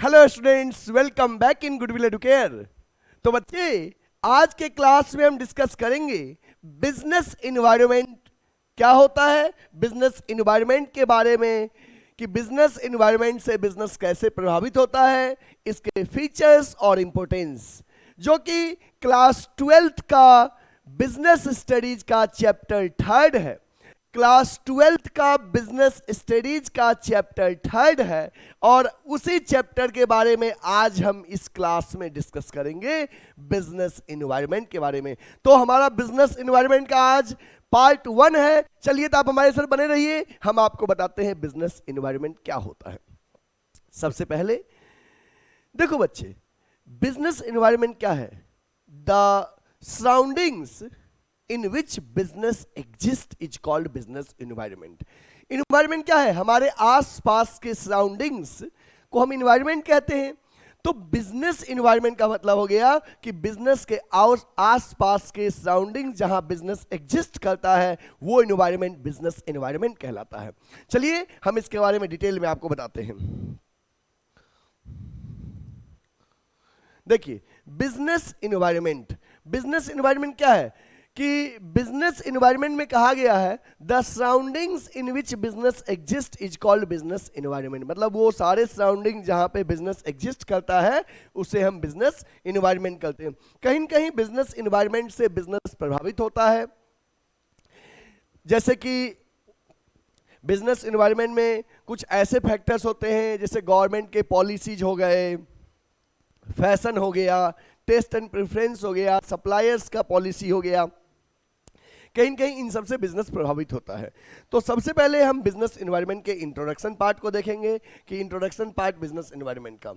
Hello students, welcome back in goodwill Educare. तो बच्चे, आज के क्लास में हम डिस्कस करेंगे बिजनेस इन्वायरमेंट क्या होता है, बिजनेस इन्वायरमेंट के बारे में कि बिजनेस इन्वायरमेंट से बिजनेस कैसे प्रभावित होता है, इसके फीचर्स और इंपॉर्टेंस, जो कि क्लास 12th का बिजनेस स्टडीज का चैप्टर 3rd है। क्लास 12th का बिजनेस स्टडीज का चैप्टर 3rd है और उसी चैप्टर के बारे में आज हम इस क्लास में डिस्कस करेंगे बिजनेस इन्वायरमेंट के बारे में। तो हमारा बिजनेस इन्वायरमेंट का आज पार्ट 1 है। चलिए, तो आप हमारे साथ बने रहिए, हम आपको बताते हैं बिजनेस इन्वायरमेंट क्या होता है। सबसे पहले देखो बच्चे, बिजनेस इन्वायरमेंट क्या है? The surroundings in which business exist is called business environment। environment क्या है? हमारे आसपास के सराउंडिंग्स को हम environment कहते हैं। तो बिजनेस इन्वायरमेंट का मतलब हो गया कि बिजनेस के आसपास के सराउंडिंग जहां बिजनेस एग्जिस्ट करता है वो इन्वायरमेंट बिजनेस इन्वायरमेंट कहलाता है। चलिए, हम इसके बारे में डिटेल में आपको बताते हैं। देखिए, बिजनेस इन्वायरमेंट क्या है कि बिजनेस इन्वायरमेंट में कहा गया है the surroundings in which business exist is called business environment. मतलब वो सारे सराउंडिंग जहां पे बिजनेस एग्जिस्ट करता है उसे हम बिजनेस इन्वायरमेंट कहते हैं। कहीं न कहीं बिजनेस इन्वायरमेंट से बिजनेस प्रभावित होता है, जैसे कि बिजनेस इन्वायरमेंट में कुछ ऐसे फैक्टर्स होते हैं जैसे गवर्नमेंट के पॉलिसीज हो गए, फैशन हो गया, टेस्ट एंड प्रेफरेंस हो गया, सप्लायर्स का पॉलिसी हो गया। कहीं कहीं इन सब से बिजनेस प्रभावित होता है। तो सबसे पहले हम बिजनेस इन्वायरमेंट के इंट्रोडक्शन पार्ट को देखेंगे कि इंट्रोडक्शन पार्ट बिजनेस इन्वायरमेंट का।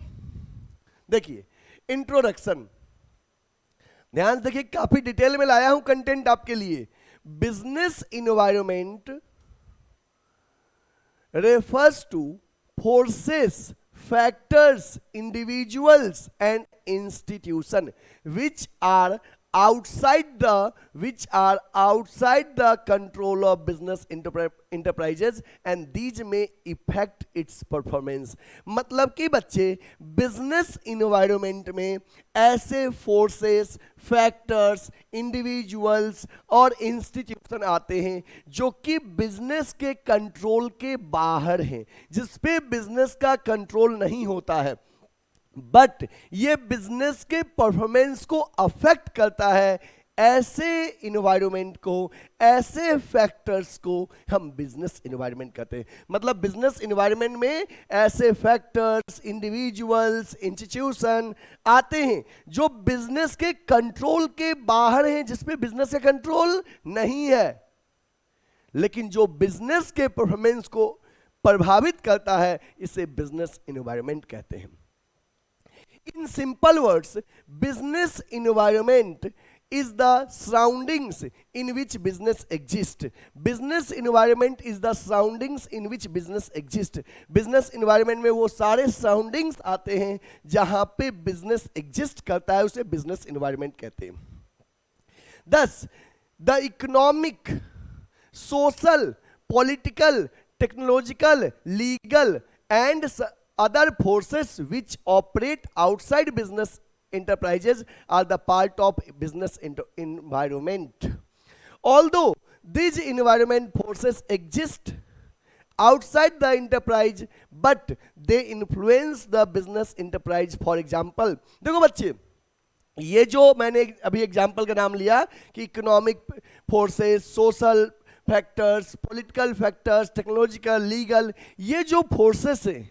देखिए, इंट्रोडक्शन ध्यान से देखिए, काफी डिटेल में लाया हूं कंटेंट आपके लिए। Business environment refers two forces, factors, individuals and institution which are outside the control of business enterprises and these may affect its performance। मतलब कि बच्चे, बिजनेस इन्वायरमेंट में ऐसे फोर्सेस, फैक्टर्स, इंडिविजुअल्स और इंस्टीट्यूशन आते हैं जो कि बिजनेस के कंट्रोल के बाहर हैं, जिस पे बिजनेस का कंट्रोल नहीं होता है, बट ये बिजनेस के परफॉर्मेंस को अफेक्ट करता है। ऐसे इन्वायरमेंट को, ऐसे फैक्टर्स को हम बिजनेस इन्वायरमेंट कहते हैं। मतलब बिजनेस इन्वायरमेंट में ऐसे फैक्टर्स, इंडिविजुअल्स, इंस्टीट्यूशन आते हैं जो बिजनेस के कंट्रोल के बाहर हैं, जिसपे बिजनेस का कंट्रोल नहीं है, लेकिन जो बिजनेस के परफॉर्मेंस को प्रभावित करता है, इसे बिजनेस इन्वायरमेंट कहते हैं। In simple words, business environment is the surroundings in which business exists। Business environment is the surroundings in which business exists। Business environment में वो सारे surroundings आते हैं जहां पे business exist करता है, उसे business environment कहते हैं। Thus, the economic, social, political, technological, legal and other forces which operate outside business enterprises are the part of business environment। Although these environment forces exist outside the enterprise, but they influence the business enterprise। For example, देखो बच्चे, ये जो मैंने अभी example का नाम लिया कि economic forces, social factors, political factors, technological, legal, ये जो फोर्सेस हैं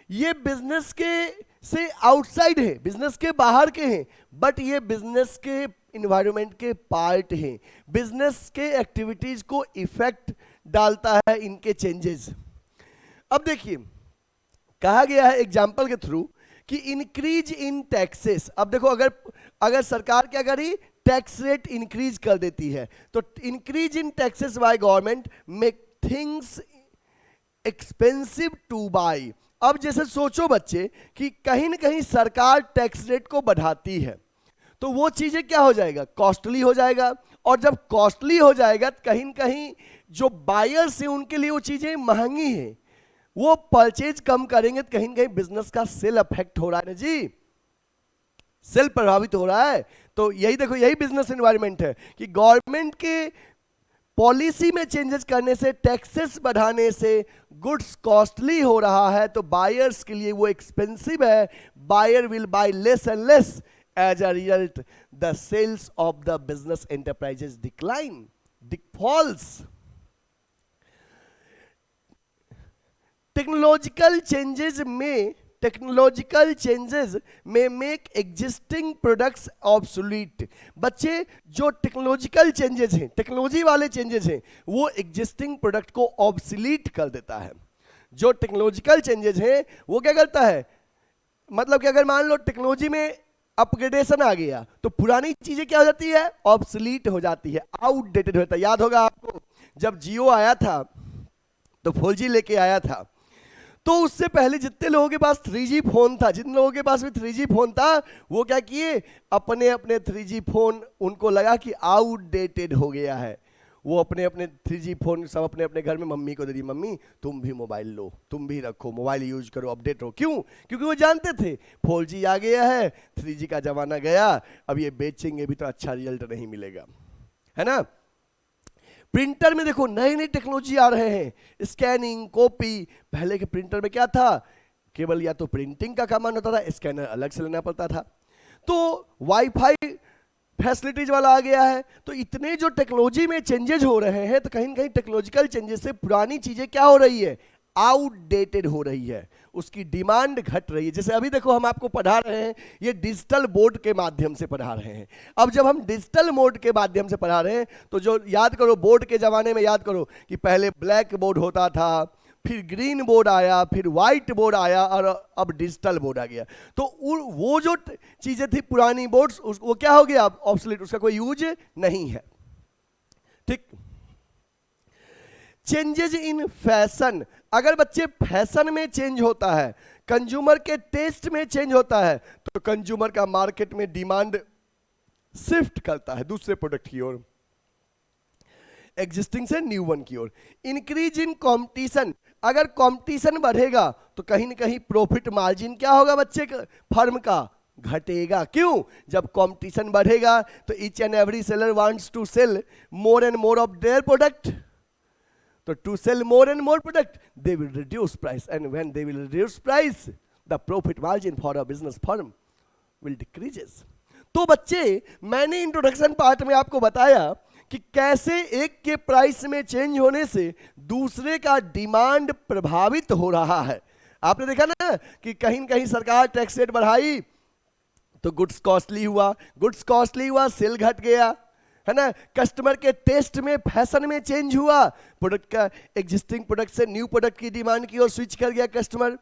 ये बिजनेस के से आउटसाइड है, बिजनेस के बाहर के हैं, बट ये बिजनेस के इन्वायरमेंट के पार्ट हैं। बिजनेस के एक्टिविटीज को इफेक्ट डालता है इनके चेंजेस। अब देखिए, कहा गया है एग्जांपल के थ्रू कि इंक्रीज इन टैक्सेस। अब देखो, अगर सरकार क्या करी, टैक्स रेट इंक्रीज कर देती है, तो increase in taxes by government make things expensive to buy. अब जैसे सोचो बच्चे कि कहीं ना कहीं सरकार टैक्स रेट को बढ़ाती है, तो वो चीजें क्या हो जाएगा, कॉस्टली हो जाएगा, और जब कॉस्टली हो जाएगा तो कहीं ना कहीं जो बायर्स हैं उनके लिए वो चीजें महंगी हैं। वो परचेज कम करेंगे तो कहीं ना कहीं बिजनेस का सेल अफेक्ट हो रहा है ना जी, सेल प्रभावित हो रहा है। तो यही देखो, यही बिजनेस एनवायरनमेंट है कि गवर्नमेंट के पॉलिसी में चेंजेस करने से, टैक्सेस बढ़ाने से गुड्स कॉस्टली हो रहा है, तो बायर्स के लिए वो एक्सपेंसिव है, buyer will buy less and less, as a result the sales of the business enterprises decline, falls. Technological changes में मेक एग्जिस्टिंग प्रोडक्ट्स ऑब्सोलीट। बच्चे, जो टेक्नोलॉजिकल चेंजेस हैं, टेक्नोलॉजी वाले चेंजेस हैं, वो एग्जिस्टिंग प्रोडक्ट को ऑब्सोलीट कर देता है। जो टेक्नोलॉजिकल चेंजेस हैं वो क्या करता है, मतलब कि अगर मान लो टेक्नोलॉजी में अपग्रेडेशन आ गया तो पुरानी चीजें क्या हो जाती है, ऑब्सोलीट हो जाती है, आउटडेटेड होता है। याद होगा आपको, जब जियो आया था तो 4G लेके आया था, तो उससे पहले जितने लोगों के पास 3G फोन था, जिन लोगों के पास भी 3G फोन था, वो क्या किए, अपने अपने 3G फोन उनको लगा कि आउटडेटेड हो गया है, वो अपने अपने 3G फोन सब अपने अपने घर में मम्मी को दे दी, मम्मी तुम भी मोबाइल लो, तुम भी रखो, मोबाइल यूज करो, अपडेट हो। क्यों? क्योंकि वो जानते थे 4G आ गया है, 3G का जमाना गया, अब ये बेचेंगे भी तो अच्छा रिजल्ट नहीं मिलेगा, है ना। प्रिंटर में देखो नई नई टेक्नोलॉजी आ रहे हैं, स्कैनिंग, कॉपी। पहले के प्रिंटर में क्या था, केवल या तो प्रिंटिंग का काम होता था, स्कैनर अलग से लेना पड़ता था। तो वाईफाई फैसिलिटीज वाला आ गया है। तो इतने जो टेक्नोलॉजी में चेंजेज हो रहे हैं, तो कहीं ना कहीं टेक्नोलॉजिकल चेंजेस से पुरानी चीजें क्या हो रही है, आउटडेटेड हो रही है, उसकी डिमांड घट रही है। जैसे अभी देखो हम आपको पढ़ा रहे हैं, ये डिजिटल बोर्ड के माध्यम से पढ़ा रहे हैं। अब जब हम डिजिटल बोर्ड के माध्यम से पढ़ा रहे हैं, तो जो याद करो, बोर्ड के जमाने में याद करो कि पहले ब्लैक बोर्ड होता था, फिर ग्रीन बोर्ड आया, फिर व्हाइट बोर्ड आया, और अब डिजिटल बोर्ड आ गया। तो वो जो चीजें थी पुरानी बोर्ड्स, वो क्या हो गया, ऑब्सोलीट, उसका कोई यूज नहीं है। ठीक। चेंजेज इन फैशन, अगर बच्चे फैशन में चेंज होता है, कंज्यूमर के टेस्ट में चेंज होता है, तो कंज्यूमर का मार्केट में डिमांड शिफ्ट करता है दूसरे प्रोडक्ट की ओर, एग्जिस्टिंग से न्यू वन की ओर। इंक्रीज इन कंपटीशन, अगर कंपटीशन बढ़ेगा तो कहीं ना कहीं प्रॉफिट मार्जिन क्या होगा बच्चे फर्म का, घटेगा। क्यों? जब कंपटीशन बढ़ेगा तो each and every seller wants to sell more and more of their product, तो to sell more and more product they will reduce price, and when they will reduce price the profit margin for a business firm will decreases। तो बच्चे, मैंने introduction part में आपको बताया कि कैसे एक के प्राइस में चेंज होने से दूसरे का डिमांड प्रभावित हो रहा है। आपने देखा ना कि कहीं न कहीं सरकार टैक्स रेट बढ़ाई तो गुड्स कॉस्टली हुआ, सेल घट गया, है ना। कस्टमर के टेस्ट में, फैशन में चेंज हुआ, प्रोडक्ट का एग्जिस्टिंग प्रोडक्ट से न्यू प्रोडक्ट की डिमांड की ओर स्विच कर गया कस्टमर।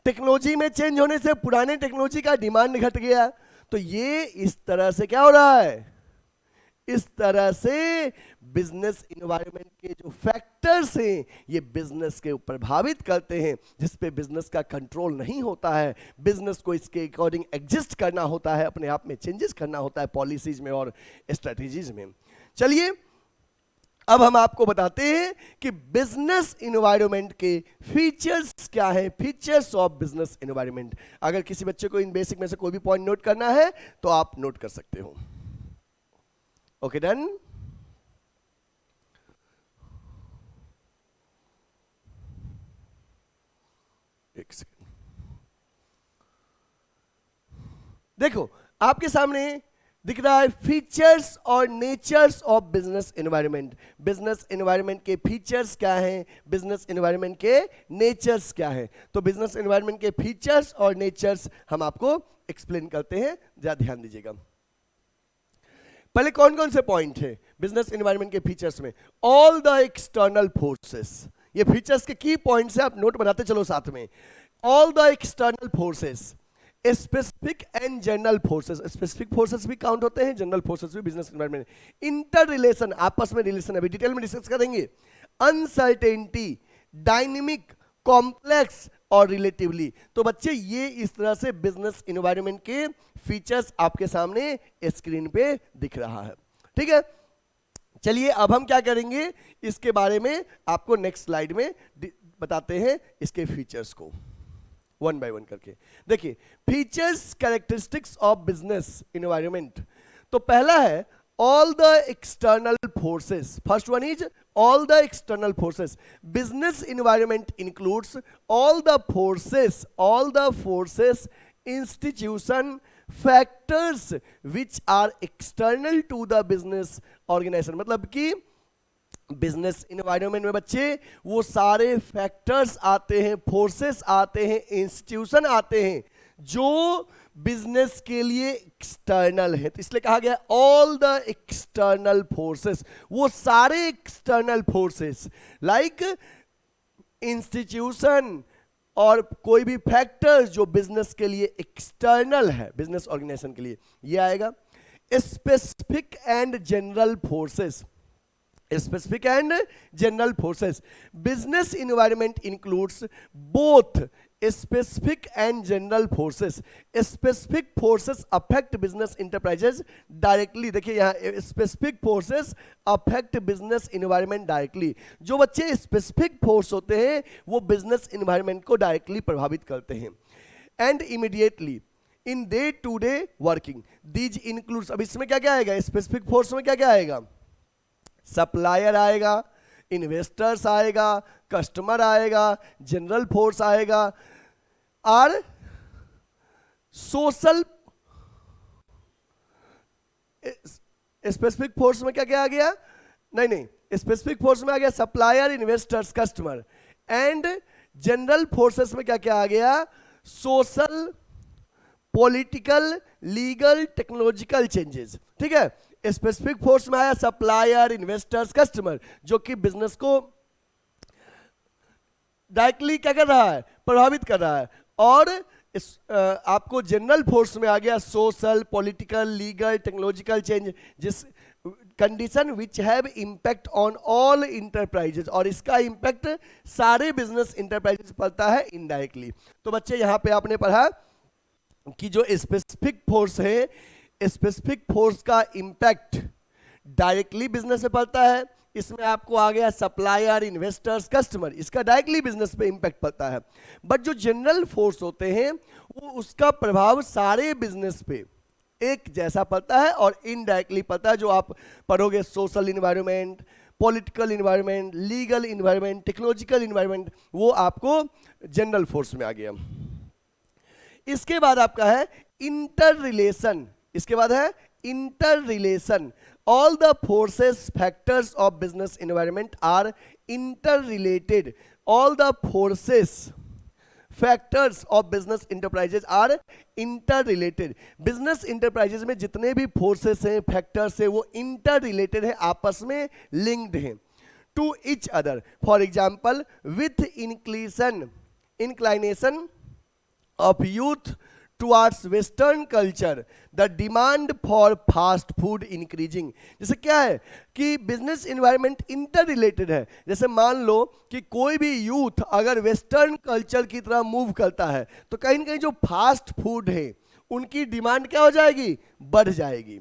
टेक्नोलॉजी में चेंज होने से पुराने टेक्नोलॉजी का डिमांड घट गया। तो ये इस तरह से क्या हो रहा है, इस तरह से बिजनेस इन्वायरमेंट के जो फैक्टर्स हैं ये बिजनेस के प्रभावित करते हैं, जिस पे बिजनेस का कंट्रोल नहीं होता है। बिजनेस को इसके अकॉर्डिंग एग्जिस्ट करना होता है, अपने आप में चेंजेस करना होता है पॉलिसीज में और स्ट्रेटजीज में। चलिए अब हम आपको बताते हैं कि बिजनेस इन्वायरमेंट के फीचर्स क्या हैं, फीचर्स ऑफ बिजनेस इन्वायरमेंट। अगर किसी बच्चे को इन बेसिक में से कोई भी पॉइंट नोट करना है तो आप नोट कर सकते हो। Okay, done. एक सेकेंड, देखो आपके सामने दिख रहा है फीचर्स और natures of business environment. Business environment के फीचर्स क्या हैं, बिजनेस एनवायरनमेंट के नेचर्स क्या हैं। तो बिजनेस एनवायरनमेंट के फीचर्स और नेचर्स हम आपको एक्सप्लेन करते हैं, जरा ध्यान दीजिएगा। पहले कौन कौन से पॉइंट है बिजनेस एनवायरनमेंट के फीचर्स में? ऑल द एक्सटर्नल फोर्सेस, ये फीचर्स के की पॉइंट्स है, आप नोट बनाते चलो साथ में। All the external forces, specific and general forces, specific forces भी काउंट होते हैं, जनरल फोर्सेस भी बिजनेस एनवायरनमेंट। इंटर रिलेशन, आपस में रिलेशन अभी डिटेल में डिस्कस करेंगे। अनसर्टेनिटी, डायनेमिक, कॉम्प्लेक्स और रिलेटिवली। तो बच्चे ये इस तरह से बिजनेस एनवायरनमेंट के फीचर्स आपके सामने स्क्रीन पे दिख रहा है, ठीक है। चलिए अब हम क्या करेंगे, इसके बारे में आपको नेक्स्ट स्लाइड में बताते हैं इसके फीचर्स को वन बाय वन करके। देखिए features characteristics of business environment. तो पहला है all the external forces. First one is all the external forces. Business environment includes all the forces, institution, factors which are external to the business organization. मतलब कि business environment में बच्चे वो सारे factors आते हैं, फोर्सेस आते हैं, इंस्टीट्यूशन आते हैं जो बिजनेस के लिए एक्सटर्नल है। तो इसलिए कहा गया ऑल द एक्सटर्नल फोर्सेस, वो सारे एक्सटर्नल फोर्सेस लाइक इंस्टीट्यूशन और कोई भी फैक्टर्स जो बिजनेस के लिए एक्सटर्नल है, बिजनेस ऑर्गेनाइजेशन के लिए, ये आएगा। Specific and general forces, specific and general forces. Business environment includes both specific and general forces. Specific forces affect business enterprises directly. देखिए यहाँ specific forces affect business environment directly. जो बच्चे specific force होते हैं वो business environment को directly प्रभावित करते हैं and immediately in day to day working. These includes, अब इसमें क्या क्या आएगा, specific force में क्या क्या आएगा, सप्लायर आएगा, इन्वेस्टर्स आएगा, कस्टमर आएगा, जनरल फोर्स आएगा और सोशल। स्पेसिफिक फोर्स में क्या क्या आ गया, नहीं स्पेसिफिक फोर्स में आ गया supplier, investors, customer. And general forces में क्या क्या आ गया, social, political, legal, technological changes. ठीक है, स्पेसिफिक फोर्स में आया सप्लायर, इन्वेस्टर्स, कस्टमर, जो कि बिजनेस को डायरेक्टली क्या कर रहा है, प्रभावित कर रहा है। और आपको जनरल फोर्स में आ गया social, political, legal, technological change, जिस condition which have impact on all enterprises, और इसका इम्पैक्ट सारे बिजनेस इंटरप्राइजेज पड़ता है इनडायरेक्टली। तो बच्चे यहाँ पे आपने पढ़ा कि जो स्पेसिफिक फोर्स है, स्पेसिफिक फोर्स का इंपैक्ट डायरेक्टली बिजनेस पे पड़ता है। इसमें आपको आ गया सप्लायर, इन्वेस्टर्स, कस्टमर, इसका डायरेक्टली बिजनेस पे इंपैक्ट पड़ता है। बट जो जनरल फोर्स होते हैं वो उसका प्रभाव सारे बिजनेस पे एक जैसा पड़ता है और इनडायरेक्टली पड़ता है। जो आप पढ़ोगे social environment, political environment, legal environment, technological environment, वो आपको जनरल फोर्स में आ गया। इसके बाद आपका है इंटर रिलेशन, इसके बाद है interrelation. All the forces factors of business environment are interrelated. All the forces factors of business enterprises are interrelated. Business enterprises में जितने भी फोर्सेस हैं, फैक्टर्स हैं, वो इंटर रिलेटेड है, आपस में लिंक्ड हैं to each other. For example with inclination of youth towards western culture, the demand for fast food increasing। जैसे क्या है कि बिजनेस इन्वायरमेंट इंटर रिलेटेड है। जैसे मान लो कि कोई भी यूथ अगर वेस्टर्न कल्चर की तरह मूव करता है तो कहीं ना कहीं जो फास्ट फूड है उनकी डिमांड क्या हो जाएगी, बढ़ जाएगी।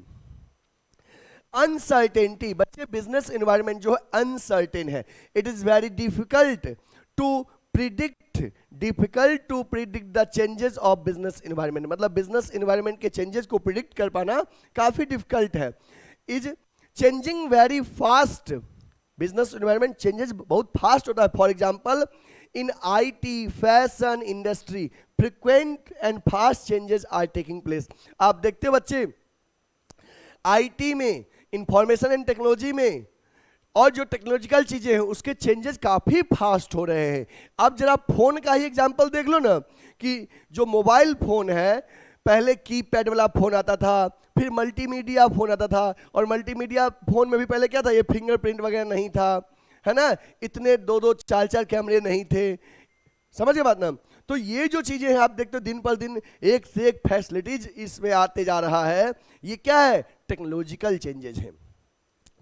अनसर्टेनिटी, बच्चे बिजनेस इन्वायरमेंट जो है अनसर्टेन है। It is very difficult to predict the changes of business environment. मतलब बिजनेस इन्वायरमेंट के चेंजेस को प्रिडिक्ट कर पाना काफी डिफिकल्ट है। Is changing very fast, business environment changes बहुत फास्ट होता है। For example in IT, fashion industry, frequent and fast changes are taking place. आप देखते हो बच्चे आईटी में, इंफॉर्मेशन एंड टेक्नोलॉजी में और जो टेक्नोलॉजिकल चीजें हैं उसके चेंजेस काफी फास्ट हो रहे हैं। अब जरा फोन का ही एग्जांपल देख लो ना, कि जो मोबाइल फोन है, पहले कीपैड वाला फोन आता था, फिर मल्टीमीडिया फोन आता था, और मल्टीमीडिया फोन में भी पहले क्या था, ये फिंगरप्रिंट वगैरह नहीं था, है ना, इतने दो चार कैमरे नहीं थे, समझ गए बात ना। तो ये जो चीजें हैं आप देखते हो दिन पर दिन एक से एक फैसिलिटीज इसमें आते जा रहा है। ये क्या है, टेक्नोलॉजिकल चेंजेस हैं।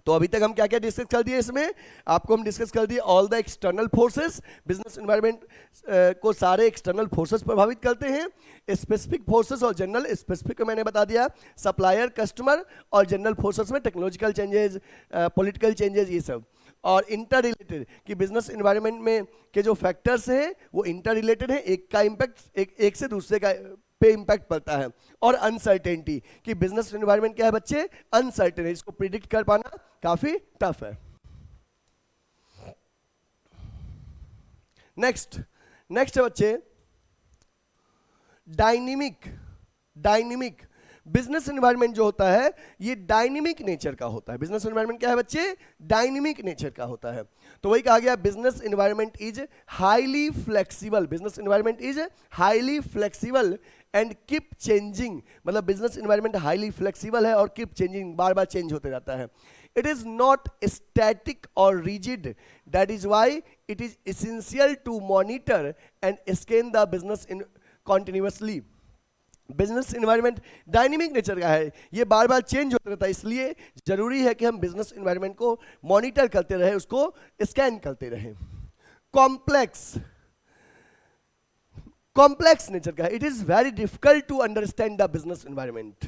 तो अभी तक हम क्या क्या डिस्कस कर दिए, इसमें आपको हम डिस्कस कर दिए all the external forces. Business environment को सारे एक्सटर्नल फोर्सेस प्रभावित करते हैं। स्पेसिफिक फोर्सेस और जनरल, स्पेसिफिक को मैंने बता दिया सप्लायर, कस्टमर, और जनरल फोर्सेस में टेक्नोलॉजिकल चेंजेस, पॉलिटिकल चेंजेस, ये सब। और इंटर रिलेटेड, कि बिजनेस इन्वायरमेंट में के जो फैक्टर्स हैं वो इंटर रिलेटेड है, एक का इम्पैक्ट एक से दूसरे का पे इम्पैक्ट पड़ता है। और अनसर्टेनिटी, कि बिजनेस इन्वायरमेंट क्या है बच्चे, अनसर्टेन है, इसको प्रिडिक्ट कर पाना काफी टफ है। नेक्स्ट है बच्चे डायनेमिक बिजनेस एनवायरनमेंट जो होता है ये डायनेमिक नेचर का होता है। बिजनेस एनवायरनमेंट क्या है बच्चे, डायनेमिक नेचर का होता है। तो वही कहा गया business environment is highly flexible, business environment is highly flexible and keep changing, मतलब बिजनेस एनवायरनमेंट हाईली फ्लेक्सिबल है और कीप चेंजिंग, बार बार चेंज होते रहता है। It is not static or rigid. That is why it is essential to monitor and scan the business in continuously. Business environment dynamic nature का है, ये बार बार change होता रहता है, इसलिए जरूरी है कि हम बिजनेस इन्वायरमेंट को मॉनिटर करते रहे, उसको स्कैन करते रहे। कॉम्प्लेक्स नेचर का है, it is very difficult to understand the business environment,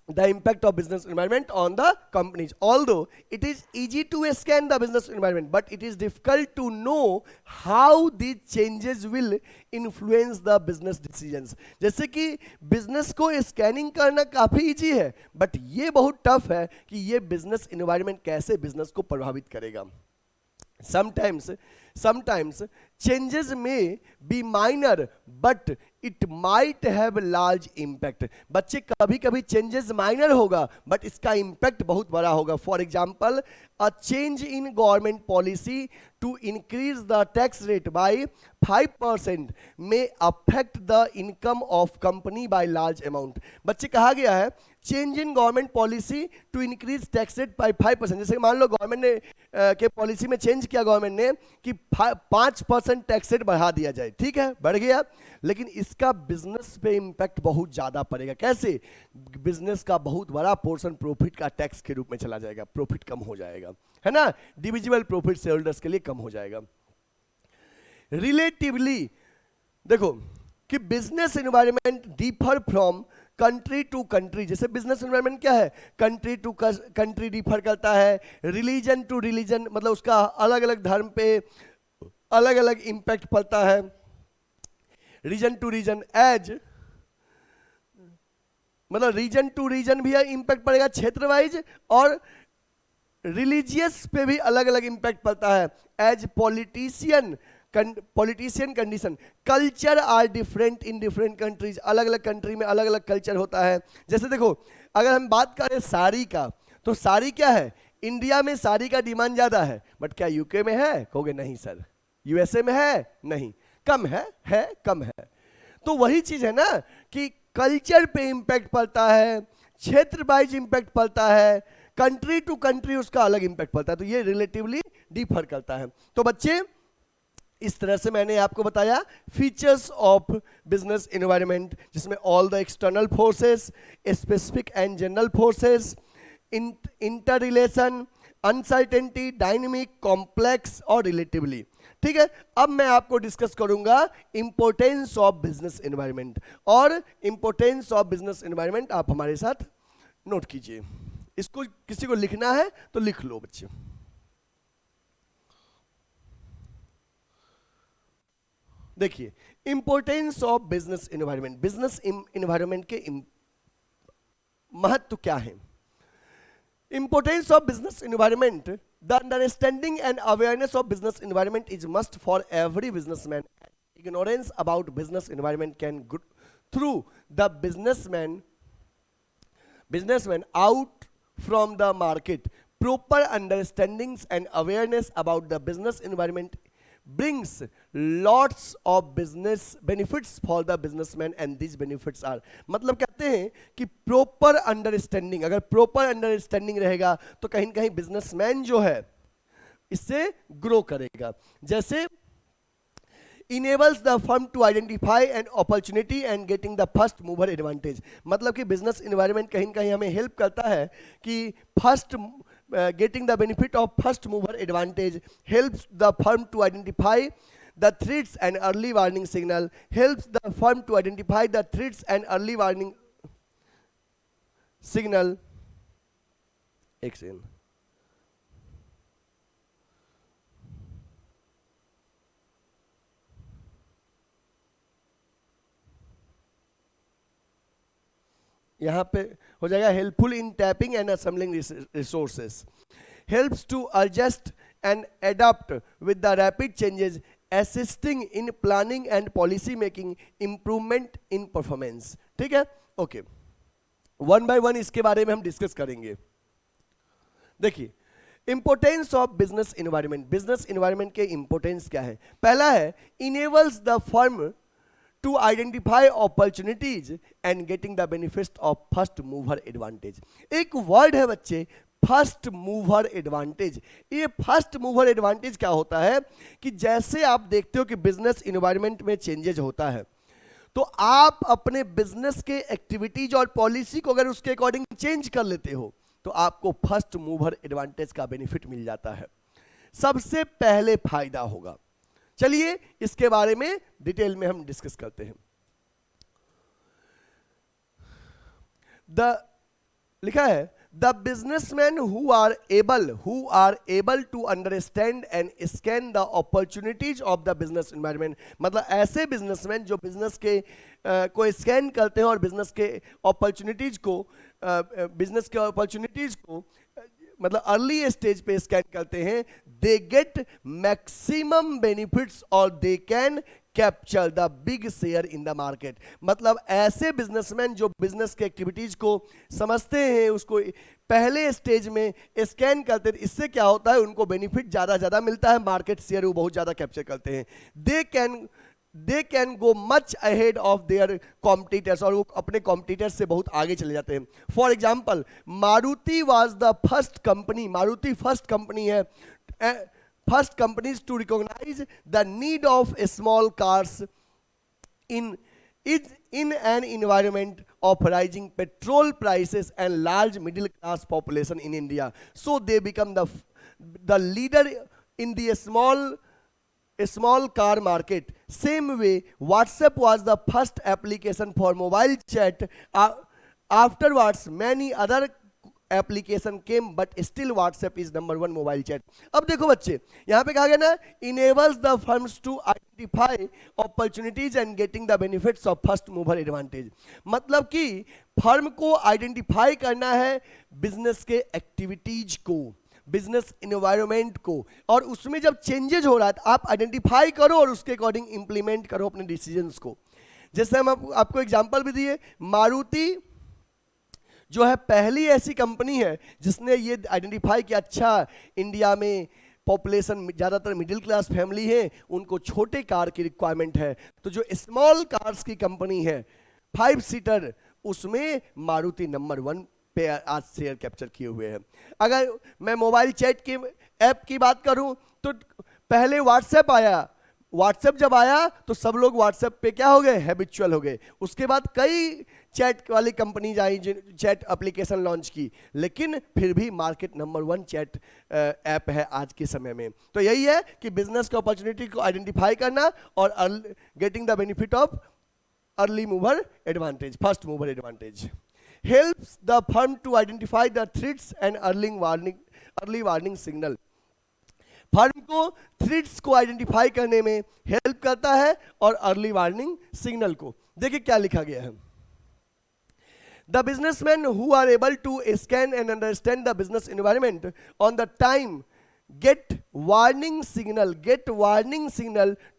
the impact of business environment on the companies. Although it is easy to scan the business environment, but it is difficult to know how these changes will influence the business decisions. जैसे कि business को scanning करना काफी easy है, but ये बहुत tough है कि ये बिजनेस एनवायरनमेंट कैसे बिजनेस को प्रभावित करेगा। Sometimes changes may be minor but it might have large impact. बच्चे कभी कभी चेंजेस माइनर होगा बट इसका इम्पैक्ट बहुत बड़ा होगा। For example, a change in government policy to increase the tax rate by 5% may affect the income of company by large amount. बच्चे कहा गया है change in government policy to increase tax rate by 5%। जैसे मान लो government ने के policy में change किया गवर्नमेंट ने कि 5% टैक्स रेट बढ़ा दिया जाए, ठीक है, बढ़ गया, लेकिन इसका बिजनेस पे इम्पैक्ट बहुत ज्यादा पड़ेगा। कैसे? बिजनेस का बहुत बड़ा पोर्शन प्रॉफिट का टैक्स के रूप में चला जाएगा, प्रॉफिट कम हो जाएगा, है ना, डिविजिबल प्रॉफिट शेयर होल्डर्स के लिए कम हो जाएगा। रिलेटिवली देखो कि business environment differ from country to country. जैसे बिजनेस एनवायरनमेंट क्या है, कंट्री टू कंट्री डिफर करता है, रिलीजन टू रिलीजन, मतलब उसका अलग अलग धर्म पे अलग अलग इंपैक्ट पड़ता है। रीजन टू रीजन एज, मतलब रीजन टू रीजन भी इंपैक्ट पड़ेगा क्षेत्र वाइज, और रिलीजियस पे भी अलग अलग इंपैक्ट पड़ता है। As politician condition, culture are different in different countries, अलग अलग कंट्री में अलग अलग कल्चर होता है। जैसे देखो अगर हम बात करें साड़ी का, तो साड़ी क्या है, इंडिया में साड़ी का डिमांड ज्यादा है, बट क्या यूके में है? कहोगे नहीं सर। यूएसए में है? नहीं, कम है कम है। तो वही चीज है ना कि कल्चर पे इंपैक्ट पड़ता है, क्षेत्र वाइज इंपैक्ट पड़ता है, कंट्री टू कंट्री उसका अलग इंपैक्ट पड़ता है, तो ये रिलेटिवली डिफर करता है। तो बच्चे इस तरह से मैंने आपको बताया फीचर्स ऑफ बिजनेस एनवायरनमेंट, जिसमें all the external forces, specific and general forces, inter relation, uncertainty, dynamic, complex और रिलेटिवली। ठीक है, अब मैं आपको डिस्कस करूंगा इंपोर्टेंस ऑफ बिजनेस एनवायरनमेंट, और इंपोर्टेंस ऑफ बिजनेस एनवायरनमेंट आप हमारे साथ नोट कीजिए। इसको किसी को लिखना है तो लिख लो बच्चे। देखिए importance of business environment, business environment के महत्व क्या है। Importance of business environment, the understanding and awareness of business environment is must for every businessman. Ignorance about business environment can go through the businessman out from the market. Proper understandings and awareness about the business environment brings lots of business benefits for the businessman, and these benefits are, मतलब कहते हैं कि proper understanding, अगर proper understanding रहेगा तो कहीं ना कहीं बिजनेसमैन जो है इससे ग्रो करेगा। जैसे enables the firm to identify an opportunity and getting the first mover advantage, मतलब कि बिजनेस एनवायरनमेंट कहीं ना कहीं हमें हेल्प करता है कि first getting the benefit of first mover advantage, helps the firm to identify the threats and early warning signal, helps the firm to identify the threats and early warning signal, यहाँ पे हो जाएगा helpful in tapping and assembling resources, helps to adjust and adopt with the rapid changes, assisting in planning and policy making, improvement in performance. ठीक है, okay, one by one इसके बारे में हम डिस्कस करेंगे। देखिए importance of business environment, business environment के importance क्या है। पहला है enables the firm to identify opportunities and getting the benefits of first mover advantage. एक वर्ड है बच्चे फर्स्ट मूवर एडवांटेज। ये फर्स्ट मूवर एडवांटेज क्या होता है कि जैसे आप देखते हो कि बिजनेस इन्वायरमेंट में चेंजेज होता है, तो आप अपने बिजनेस के एक्टिविटीज और पॉलिसी को अगर उसके अकॉर्डिंग चेंज कर लेते हो तो आपको फर्स्ट मूवर एडवांटेज का बेनिफिट मिल जाता है, सबसे पहले फायदा होगा। चलिए इसके बारे में डिटेल में हम डिस्कस करते हैं। लिखा है the businessman who are able to understand and scan the opportunities of the business environment. मतलब ऐसे बिजनेसमैन जो बिजनेस के को स्कैन करते हैं और बिजनेस के अपॉर्चुनिटीज को मतलब अर्ली स्टेज पे स्कैन करते हैं, दे गेट मैक्सिमम बेनिफिट्स और they can capture the big share in the market. मतलब ऐसे बिजनेसमैन जो बिजनेस के एक्टिविटीज को समझते हैं, उसको पहले स्टेज में स्कैन करते हैं, इससे क्या होता है उनको बेनिफिट ज्यादा मिलता है, मार्केट शेयर वो बहुत ज्यादा कैप्चर करते हैं। They can go much ahead of their competitors, और वो अपने कॉम्पिटिटर्स से बहुत आगे चले जाते हैं। For example Maruti was the first company, Maruti first company है, first companies to recognize the need of small cars in an environment of rising petrol prices and large middle class population in India. So they become the leader in the small car market. Same way WhatsApp was the first application for mobile chat. Afterwards many other application came but still WhatsApp is number 1 mobile chat. अब देखो बच्चे यहां पे कहा गया ना enables the firms to identify opportunities and getting the benefits of first mover advantage. मतलब कि फर्म को आइडेंटिफाई करना है बिजनेस के एक्टिविटीज को, बिजनेस एनवायरनमेंट को, और उसमें जब चेंजेज हो रहा है तो आप आइडेंटिफाई करो और उसके अकॉर्डिंग इंप्लीमेंट करो अपने डिसीजंस को। जैसे हम आपको एग्जांपल भी दिए, मारुति जो है पहली ऐसी कंपनी है जिसने ये आइडेंटिफाई किया अच्छा इंडिया में पॉपुलेशन ज़्यादातर मिडिल क्लास फैमिली है, उनको छोटे कार की रिक्वायरमेंट है, तो जो स्मॉल कार्स की कंपनी है 5 सीटर उसमें मारुति नंबर 1 पे आज शेयर कैप्चर किए हुए हैं। अगर मैं मोबाइल चैट की ऐप की बात करूं तो पहले व्हाट्सएप आया, व्हाट्सएप जब आया तो सब लोग व्हाट्सएप पे क्या हो गए, हैबिचुअल हो गए। उसके बाद कई चैट वाली कंपनीज आई जो चैट एप्लीकेशन लॉन्च की, लेकिन फिर भी मार्केट नंबर 1 चैट ऐप है आज के समय में। तो यही है कि बिजनेस की अपॉर्चुनिटी को आइडेंटिफाई करना और getting the benefit of early mover advantage, first mover advantage. Helps the firm to identify the threats and early warning signal. Firm को थ्रेट्स को आइडेंटिफाई करने में हेल्प करता है और अर्ली वार्निंग सिग्नल को। देखिए क्या लिखा गया है, The businessmen who are able to scan and understand the business environment on the time get warning signal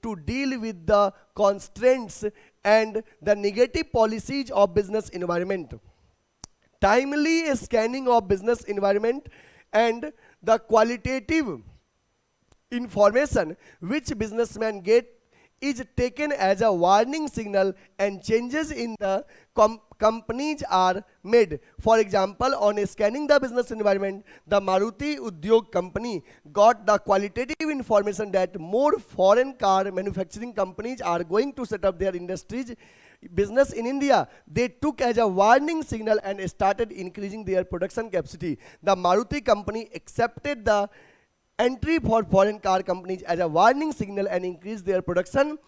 to deal with the constraints and the negative policies of business environment. Timely scanning of business environment and the qualitative information which businessmen get is taken as a warning signal and changes in the companies are made. For example, on scanning the business environment, the Maruti Udyog company got the qualitative information that more foreign car manufacturing companies are going to set up their industries business in India. They took as a warning signal and started increasing their production capacity. The Maruti company accepted the entry for foreign car companies as a warning signal and increase their production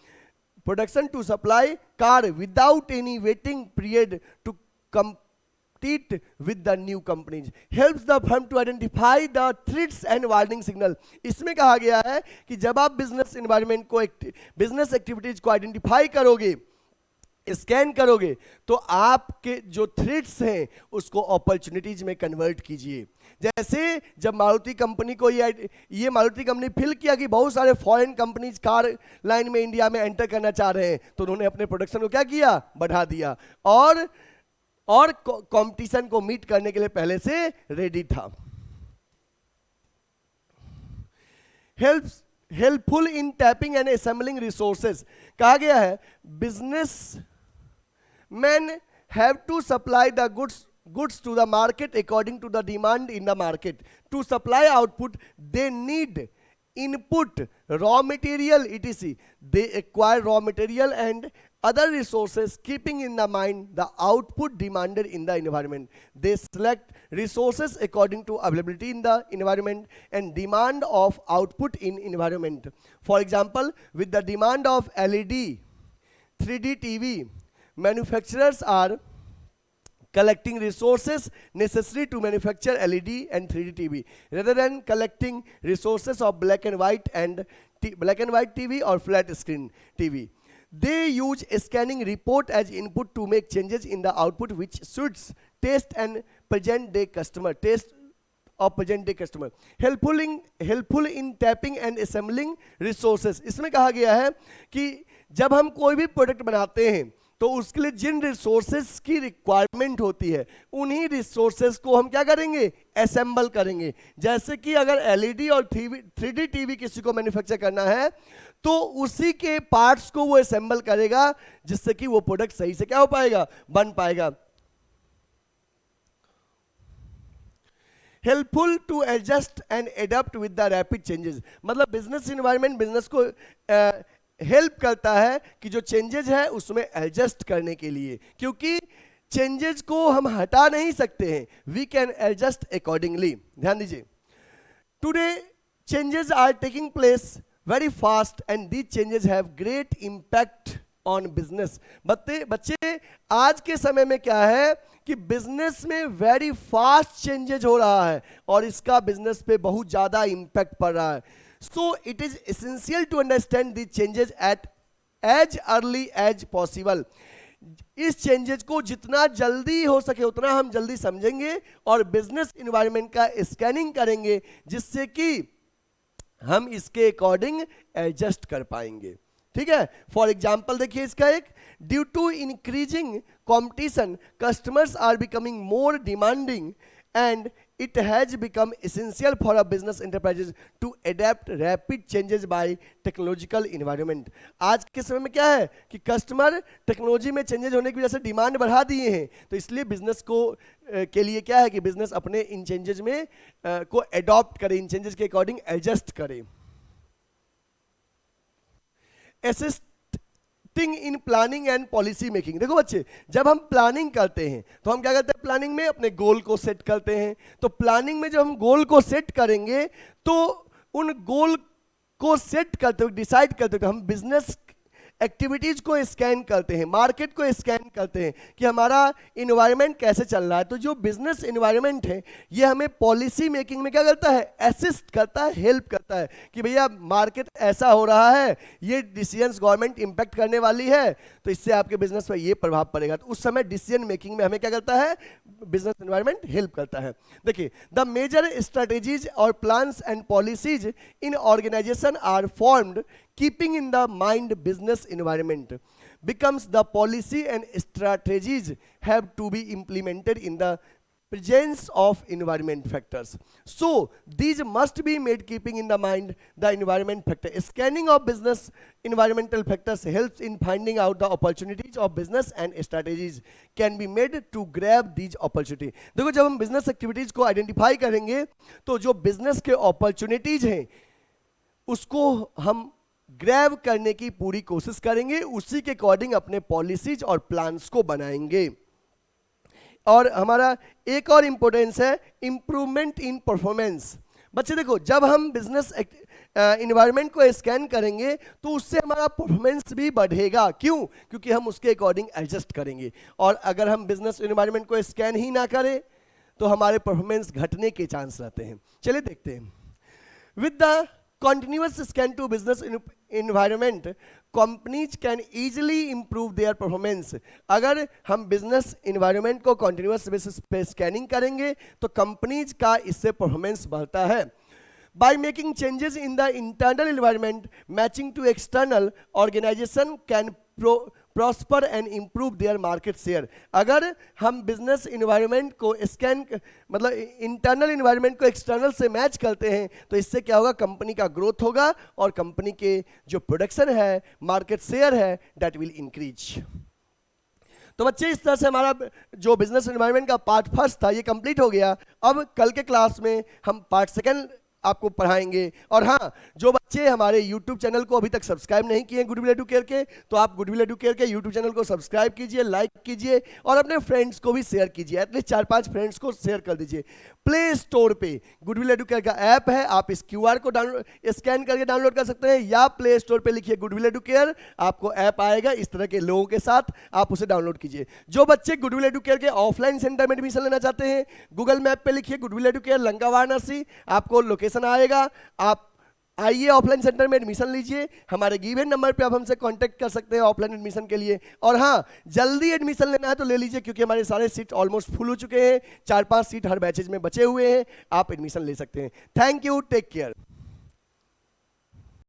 to supply car without any waiting period to compete with the new companies. Helps the firm to identify the threats and warning signal. इसमें कहा गया है कि जब आप business environment को business activities को identify करोगे स्कैन करोगे तो आपके जो थ्रेट्स हैं उसको अपॉर्चुनिटीज में कन्वर्ट कीजिए। जैसे जब मारुति कंपनी को ये मारुति कंपनी फील किया कि बहुत सारे फॉरेन कंपनीज कार लाइन में इंडिया में एंटर करना चाह रहे हैं, तो उन्होंने अपने प्रोडक्शन को क्या किया, बढ़ा दिया और कंपटीशन को मीट करने के लिए पहले से रेडी था। Helpful in tapping and assembling resources, कहा गया है business men have to supply the goods to the market according to the demand in the market. To supply output they need input, raw material etc. They acquire raw material and other resources keeping in the mind the output demanded in the environment. They select resources according to availability in the environment and demand of output in environment. For example, with the demand of LED 3D TV, manufacturers are collecting resources necessary to manufacture LED and 3D TV rather than collecting resources of black and white TV or flat screen TV. They use scanning report as input to make changes in the output which suits taste and present day customer taste of present day customer. Helpful in tapping and assembling resources. इसमें कहा गया है कि जब हम कोई भी product बनाते हैं तो उसके लिए जिन रिसोर्सेस की रिक्वायरमेंट होती है उन्हीं रिसोर्सेस को हम क्या करेंगे, असेंबल करेंगे। जैसे कि अगर एलईडी और 3D टीवी किसी को मैन्युफैक्चर करना है तो उसी के पार्ट्स को वो असेंबल करेगा जिससे कि वो प्रोडक्ट सही से क्या हो पाएगा, बन पाएगा। Helpful to adjust and adapt with the rapid changes, मतलब बिजनेस इन्वायरमेंट बिजनेस को हेल्प करता है कि जो चेंजेस है उसमें एडजस्ट करने के लिए, क्योंकि चेंजेस को हम हटा नहीं सकते हैं, वी कैन एडजस्ट अकॉर्डिंगली। ध्यान दीजिए, today changes are taking place very fast and these changes have great impact on business. बच्चे आज के समय में क्या है कि बिजनेस में वेरी फास्ट चेंजेस हो रहा है और इसका बिजनेस पे बहुत ज्यादा इंपैक्ट पड़ रहा है। So it is essential to understand these changes at as early as possible. इस चेंजेस को जितना जल्दी हो सके उतना हम जल्दी समझेंगे और बिजनेस इन्वायरमेंट का स्कैनिंग करेंगे जिससे कि हम इसके अकॉर्डिंग एडजस्ट कर पाएंगे। ठीक है, फॉर एग्जाम्पल देखिए इसका एक, due to increasing competition customers are becoming more demanding and it has become essential for a business enterprises to adapt rapid changes by technological environment. आज के समय में क्या है कि कस्टमर टेक्नोलॉजी में चेंजेस होने की वजह से डिमांड बढ़ा दिए हैं, तो इसलिए बिजनेस को के लिए क्या है कि बिजनेस अपने इन चेंजेस में को अडॉप्ट करे, इन चेंजेस के अकॉर्डिंग एडजस्ट करे। इन प्लानिंग एंड पॉलिसी मेकिंग, देखो बच्चे जब हम प्लानिंग करते हैं तो हम क्या करते हैं, प्लानिंग में अपने गोल को सेट करते हैं। तो प्लानिंग में जब हम गोल को सेट करेंगे तो उन गोल को सेट करते हुए डिसाइड करते हुए हम बिजनेस एक्टिविटीज को स्कैन करते हैं, मार्केट को स्कैन करते हैं कि हमारा इन्वायरमेंट कैसे चल रहा है। तो जो बिजनेस इन्वायरमेंट है ये हमें पॉलिसी मेकिंग में क्या करता है, असिस्ट करता है, हेल्प करता है कि भैया मार्केट ऐसा हो रहा है, ये डिसीजंस गवर्नमेंट इंपैक्ट करने वाली है, तो इससे आपके बिजनेस पर ये प्रभाव पड़ेगा। तो उस समय डिसीजन मेकिंग में हमें क्या करता है, बिजनेस इन्वायरमेंट हेल्प करता है। देखिए, द मेजर स्ट्रेटेजीज और plans and policies in organisation are formed keeping in the mind business environment becomes the policy and strategies have to be implemented in the presence of environment factors. So these must be made keeping in the mind the environment factor. Scanning of business environmental factors helps in finding out the opportunities of business and strategies can be made to grab these opportunity. देखो जब हम business activities को identify करेंगे तो जो business के opportunities हैं उसको हम ग्रैब करने की पूरी कोशिश करेंगे, उसी के अकॉर्डिंग अपने पॉलिसीज और प्लान्स को बनाएंगे। और हमारा एक और इंपॉर्टेंस है इंप्रूवमेंट इन परफॉर्मेंस। बच्चे देखो जब हम बिजनेस इन्वायरमेंट को स्कैन करेंगे तो उससे हमारा परफॉर्मेंस भी बढ़ेगा। क्यों? क्योंकि हम उसके अकॉर्डिंग एडजस्ट करेंगे। और अगर हम बिजनेस इन्वायरमेंट को स्कैन ही ना करें तो हमारे परफॉर्मेंस घटने के चांस रहते हैं। चलिए देखते हैं। With the continuous scan to business environment, companies can easily improve their performance. अगर हम बिजनेस इन्वायरमेंट को कंटिन्यूअस बेसिस पे स्कैनिंग करेंगे तो कंपनीज का इससे परफॉर्मेंस बढ़ता है. By making changes in the internal environment, matching to external, organization can prosper and improve their market share. अगर हम बिजनेस इन्वायरमेंट को स्कैन मतलब इंटरनल इन्वायरमेंट को एक्सटर्नल से मैच करते हैं तो इससे क्या होगा, कंपनी का ग्रोथ होगा और कंपनी के जो प्रोडक्शन है, मार्केट शेयर है, दैट विल इंक्रीज. तो बच्चे इस तरह से हमारा जो बिजनेस एनवायरनमेंट का पार्ट फर्स्ट था ये कंप्लीट हो गया. अब कल के क्लास में हम पार्ट सेकंड आपको पढ़ाएंगे. और हाँ, जो बच्चे हमारे YouTube चैनल को अभी तक सब्सक्राइब नहीं किए गुडविल एडुकेयर के, तो आप गुडविल एडुकेयर के YouTube चैनल को सब्सक्राइब कीजिए, लाइक कीजिए और अपने फ्रेंड्स को भी शेयर कीजिए. एटलीस्ट 4-5 फ्रेंड्स को शेयर कर दीजिए. प्ले स्टोर पे गुडविल एडुकेयर का ऐप है, आप इस QR को स्कैन करके डाउनलोड कर सकते हैं या प्ले स्टोर पे लिखिए गुडविल एडुकेयर, आपको ऐप आएगा इस तरह के लोगों के साथ, आप उसे डाउनलोड कीजिए. जो बच्चे गुडविल एडुकेयर के ऑफलाइन सेंटर में एडमिशन लेना चाहते हैं, गूगल मैप पे लिखिए गुडविल एडुकेयर लंका वाराणसी, आपको लोकेशन आएगा, आप आइए ऑफलाइन सेंटर में एडमिशन लीजिए. हमारे गिवन नंबर पे आप हमसे कांटेक्ट कर सकते हैं ऑफलाइन एडमिशन के लिए. और हाँ, जल्दी एडमिशन लेना है तो ले लीजिए क्योंकि हमारे सारे सीट ऑलमोस्ट फुल हो चुके हैं. 4-5 सीट हर बैचेज में बचे हुए हैं, आप एडमिशन ले सकते हैं. Thank you, take care.